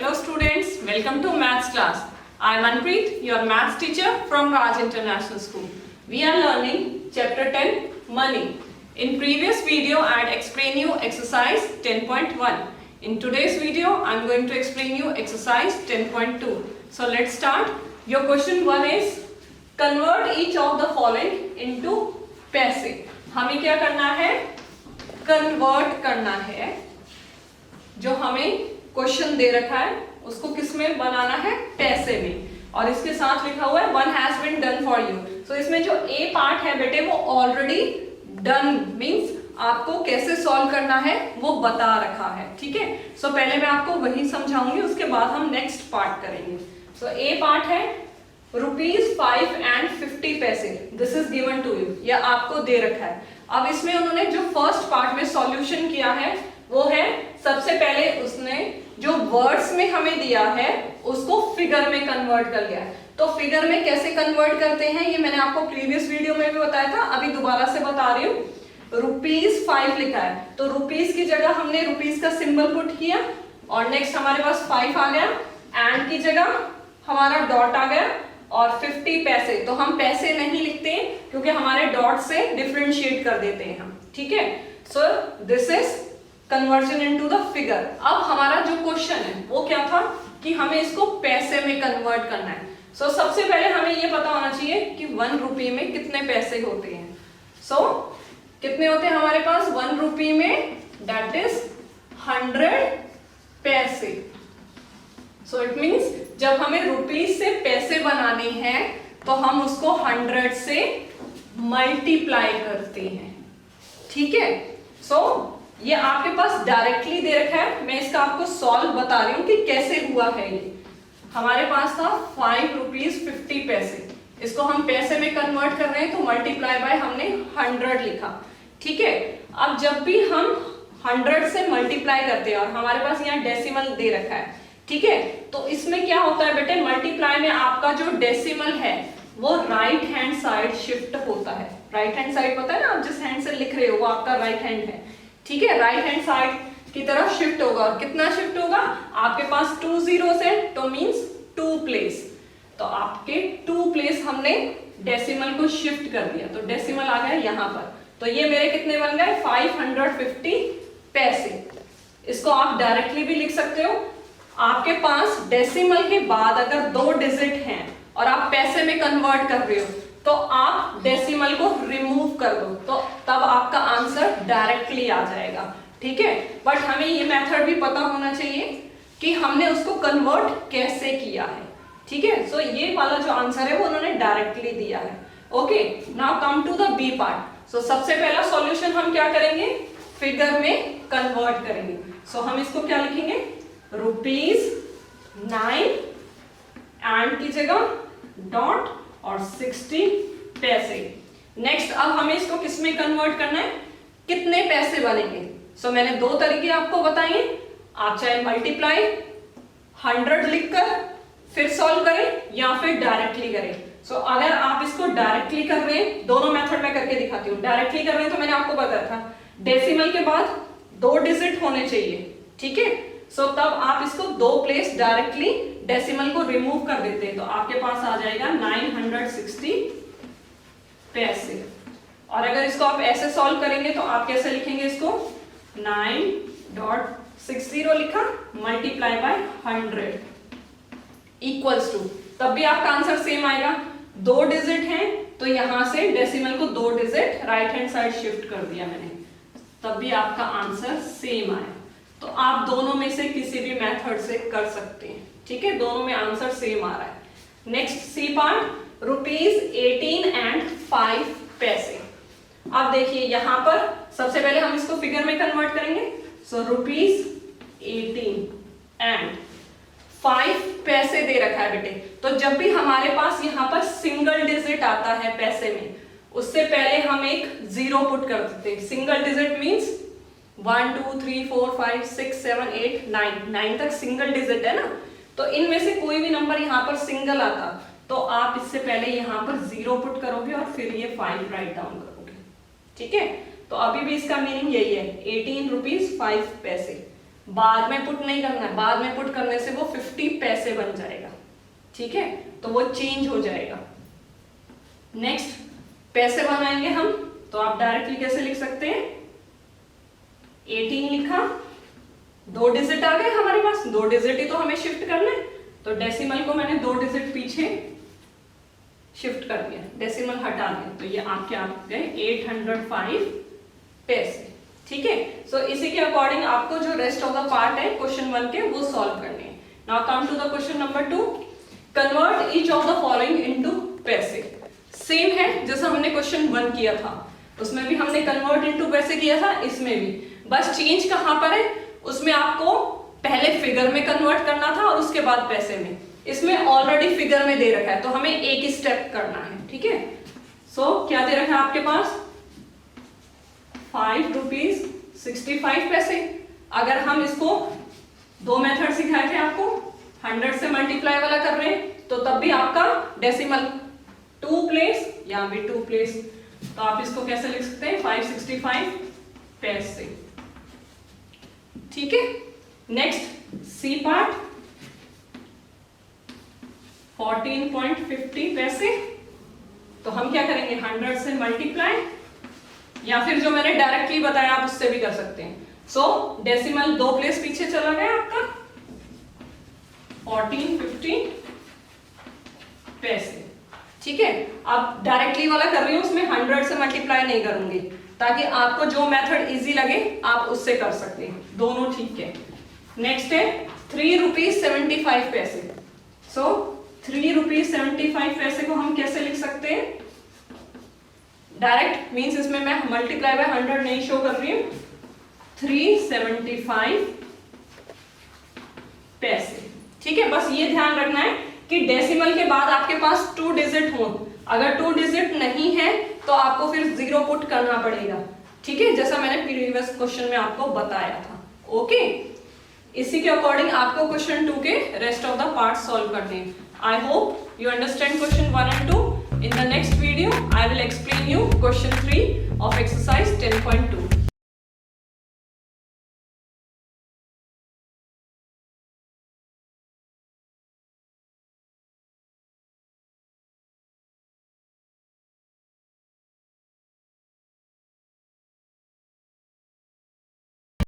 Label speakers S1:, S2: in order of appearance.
S1: Hello students, welcome to maths class. I am Manpreet, your maths teacher from Raj International School. We are learning chapter 10 Money. In previous video I had explained you exercise 10.1. In today's video I am going to explain you exercise 10.2. So let's start. Your question 1 is convert each of the following into पैसे. हमें क्या करना है? Convert करना है. जो हमें question दे रखा है उसको किस में बनाना है? पैसे में. और इसके साथ लिखा हुआ है one has been done for you. So इसमें जो ए पार्ट है बेटे वो ऑलरेडी डन मींस आपको कैसे सॉल्व करना है वो बता रखा है. ठीक है. सो पहले मैं आपको वही समझाऊंगी, उसके बाद हम नेक्स्ट पार्ट करेंगे. सो ए पार्ट है ₹5 and 50 paise. This is given to you, या आपको दे रखा है. अब इसमें उन्होंने जो फर्स्ट पार्ट में सॉल्यूशन किया है वो है सबसे पहले उसने जो वर्ड्स में हमें दिया है उसको फिगर में कन्वर्ट कर लिया है. तो फिगर में कैसे कन्वर्ट करते हैं ये मैंने आपको प्रीवियस वीडियो में भी बताया था, अभी दोबारा से बता रही हूँ. ₹5 लिखा है तो रुपीस की जगह हमने रुपीस का सिंबल पुट किया और नेक्स्ट हमारे पास 5 आ गया, एंड की जगह हमारा डॉट आ गया और 50 पैसे. तो हम पैसे नहीं लिखते क्योंकि हमारे डॉट से डिफरेंशिएट कर देते हैं हम. ठीक है. So this is conversion into the figure. अब हमारा जो क्वेश्चन है वो क्या था कि हमें इसको पैसे में कन्वर्ट करना है. सो सबसे पहले हमें ये पता होना चाहिए कि 1 रुपये में कितने पैसे होते हैं. सो कितने होते हैं हमारे पास 1 रुपये में? दैट इज 100 पैसे. सो इट मीन्स जब हमें रुपीस से पैसे बनाने हैं तो हम उसको 100 से मल्टीप्लाई करते हैं. ठीक है. सो ये आपके पास डायरेक्टली दे रखा है, मैं इसका आपको सॉल्व बता रही हूं कि कैसे हुआ है. ये हमारे पास था ₹5.50. इसको हम पैसे में कन्वर्ट कर रहे हैं तो मल्टीप्लाई बाय हमने 100 लिखा. ठीक है. अब जब भी हम 100 से मल्टीप्लाई करते हैं और हमारे पास यहाँ डेसिमल दे रखा है, ठीक है, तो इसमें क्या होता है बेटे, मल्टीप्लाई में आपका जो डेसिमल है वो राइट हैंड साइड शिफ्ट होता है. राइट हैंड साइड पता है ना, आप जिस हैंड से लिख रहे हो वो आपका राइट हैंड है. ठीक है. राइट हैंड साइड की तरफ शिफ्ट होगा. और कितना शिफ्ट होगा? आपके पास 2 zeros है तो मींस 2 प्लेस. तो आपके 2 प्लेस हमने डेसिमल को शिफ्ट कर दिया तो डेसिमल आ गया यहाँ पर. तो ये मेरे कितने बन गए? 550 पैसे. इसको आप डायरेक्टली भी लिख सकते हो. आपके पास डेसिमल के बाद अगर 2 डिजिट हैं और आप पैसे में कन्वर्ट कर रहे हो तो आप डेसिमल को रिमूव कर दो तो तब आपका आंसर डायरेक्टली आ जाएगा. ठीक है. बट हमें ये मेथड भी पता होना चाहिए कि हमने उसको कन्वर्ट कैसे किया है. ठीक है. सो ये वाला जो आंसर है वो उन्होंने डायरेक्टली दिया है. Okay. Now come to the B part. सो सबसे पहला सॉल्यूशन हम क्या करेंगे? फिगर में कन्वर्ट करेंगे. सो हम इसको क्या लिखेंगे? ₹9 एंड की जगह डॉट और 60 पैसे. नेक्स्ट अब हमें इसको किस में कन्वर्ट करना है? कितने पैसे बनेंगे? सो मैंने 2 तरीके आपको बताए. आप चाहे मल्टीप्लाई 100 लिखकर फिर सॉल्व करें या फिर डायरेक्टली करें. सो अगर आप इसको डायरेक्टली कर रहे हैं, दोनों मेथड में करके दिखाती हूँ. डायरेक्टली कर रहे हैं तो मैंने आपको बताया था डेसिमल के बाद 2 डिजिट होने चाहिए. ठीक है. सो तब आप इसको 2 प्लेस डायरेक्टली डेसिमल को रिमूव कर देते हैं तो आपके पास आ जाएगा 960 पैसे. और अगर इसको आप ऐसे सॉल्व करेंगे तो आप कैसे लिखेंगे इसको? 9.60 लिखा मल्टीप्लाई बाय 100 इक्वल्स टू, तब भी आपका आंसर सेम आएगा. 2 डिजिट हैं तो यहां से डेसिमल को 2 digit right hand side shift कर दिया मैंने, तब भी आपका आंसर सेम आया. तो आप दोनों में से किसी भी मेथड से कर सकते हैं. ठीक है. दोनों में आंसर सेम आ रहा है. नेक्स्ट सी पार्ट ₹18 and 5 पैसे. अब देखिए यहां पर सबसे पहले हम इसको फिगर में कन्वर्ट करेंगे. सो ₹18 and 5 पैसे दे रखा है बेटे. तो जब भी हमारे पास यहाँ पर सिंगल डिजिट आता है पैसे में उससे पहले हम एक 0 पुट कर देते हैं. सिंगल डिजिट मीन्स 1 2 3 4 5 6 7 8 9 तक सिंगल डिजिट है ना. तो इनमें से कोई भी नंबर यहाँ पर सिंगल आता तो आप इससे पहले यहाँ पर 0 पुट करोगे और फिर ये 5 राइट डाउन करोगे. ठीक है. तो अभी भी इसका मीनिंग यही है ₹18 5 पैसे. बाद में पुट नहीं करना है, बाद में पुट करने से वो 50 पैसे बन जाएगा, ठीक है, तो वो चेंज हो जाएगा। नेक्स्ट पैसे बनाएंगे हम, तो आप डायरेक्टली कैसे लिख सकते हैं, 18 लिखा, 2 डिजिट आ गए हमारे पास, 2 डिजिट ही तो हमें शिफ्ट करना है, तो डेसिमल को मैंने 2 डिजिट पीछे शिफ्ट कर दिया, डेसिमल हटा दिया, तो ये आपके आ गए 805 पैसे, ठीक है। सो इसी के अकॉर्डिंग आपको जो रेस्ट ऑफ द पार्ट है क्वेश्चन 1 के वो सॉल्व करने हैं। Now come to the question number 2, convert each of the following into paise. Same है जैसा हमने क्वेश्चन 1 किया था, उसमें भी हमने कन्वर्ट इनटू पैसे किया था, इसमें भी बस चेंज कहां पर है, उसमें आपको पहले फिगर में कन्वर्ट करना था और उसके बाद पैसे में, इसमें ऑलरेडी फिगर में दे रखा है, तो हमें एक ही स्टेप करना है, ठीक है। सो क्या दे रखा है आपके पास, 5 रुपीज 65 पैसे। अगर हम इसको 2 मेथड सिखाए थे आपको, 100 से मल्टीप्लाई वाला कर रहे हैं, तो तब भी आपका डेसिमल 2 प्लेस, यहाँ भी 2 प्लेस, तो आप इसको कैसे लिख सकते हैं, 565 पैसे, ठीक है। नेक्स्ट सी पार्ट, 14.50 पैसे, तो हम क्या करेंगे, 100 से मल्टीप्लाई, या फिर जो मैंने डायरेक्टली बताया आप उससे भी कर सकते हैं। सो डेसिमल 2 प्लेस पीछे चला गया आपका, 1450 पैसे, ठीक है। अब डायरेक्टली वाला कर रही हूं, उसमें 100 से मल्टीप्लाई नहीं करूंगी, ताकि आपको जो मेथड इजी लगे आप उससे कर सकते हैं, दोनों ठीक है। नेक्स्ट है 3 रुपीज 75 पैसे। सो 3 रुपीज 75 पैसे को हम कैसे लिख सकते हैं, डायरेक्ट मींस इसमें मैं मल्टीप्लाई बाय 100 नहीं शो कर रही हूं, 375 पैसे, ठीक है। बस ये ध्यान रखना है कि डेसिमल के बाद आपके पास 2 डिजिट हो, अगर 2 डिजिट नहीं है तो आपको फिर 0 पुट करना पड़ेगा, ठीक है, जैसा मैंने प्रीवियस क्वेश्चन में आपको बताया था, ओके। इसी के अकॉर्डिंग आपको क्वेश्चन 2 के rest of the part solve करने हैं। I hope you understand question 1 and 2. In the next video, I will explain you question 3 of exercise 10.2.